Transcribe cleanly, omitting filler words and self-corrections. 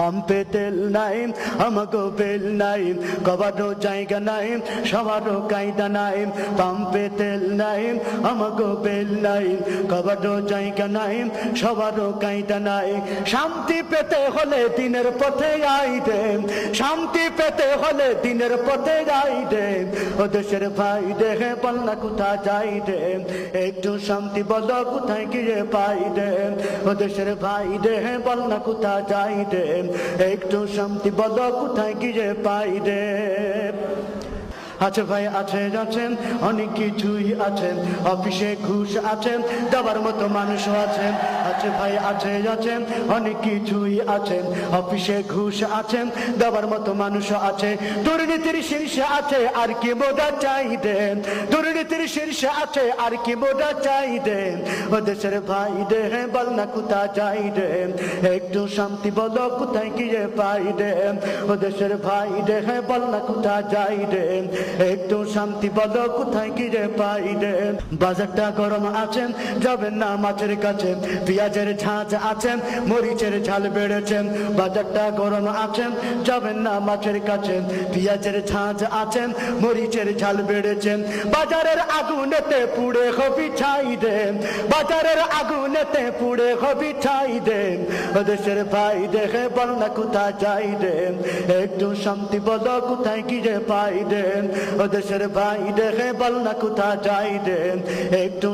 পাম্পে তেল নাই আমাগো বেল নাই কবারও জায়গা নাই সবারও কায়দা নাই পাম্পে তেল নাই আমাগো বেল নাই কবারও জায়গা নাই সবারও কায়দা নাই শান্তি পেতে হলে দিনের পথে আইতে শান্তি পেতে হলে দিনের পথে যাইতে ও দেশের ভাই দেখে বলনা কোথা যাইতে একটু শান্তি বলো কোথায় গিয়ে পাইতে ও দেশের ভাই দেখে বলনা কোথা যাইতে একটু শান্তি বলো কোথায় গিয়ে পাইতে আছে ভাই আছে আছেন অনেক কিছুই আছেন অফিসে ঘুষ আছেন দেওয়ার মতো মানুষও আছেন আছে ভাই আছে আছেন অনেক কিছুই আছেন অফিসে ঘুষ আছেন দেওয়ার মতো মানুষও আছে দুর্নীতির শীর্ষে আছে আর কি বোঝা চাইতে দুর্নীতির শীর্ষে আছে আর কি বোঝা চাইতে ও দেশের ভাই দেহে বল না কোথা যাইতে একটু শান্তি বলো কোথায় গিয়ে পাইতে ও দেশের ভাই দেহে বল না কোথা যাইতে একটু শান্তি বলো কোথায় গিয়ে পাইলে বাজারটা গরম আছেন যাবেন না মাছের কাছে পেঁয়াজের ঝাঁঝ আছেন মরিচের ঝাল বেড়েছেন বাজারটা গরম আছেন যাবেন না মাছের কাছে পেঁয়াজের ঝাঁঝ আছেন মরিচের ঝাল বেড়েছেন বাজারের আগুনেতে পুড়ে হবি ছাই দেন বাজারের আগুনেতে পুড়ে হবি ছাই দেন দেশের ভাই দেখে বল না কোথায় যাই দেন একটু শান্তি বলো কোথায় গিয়ে পাই দেন ও দেশের ভাই দেখে বল না কোথা যাই দেন একটু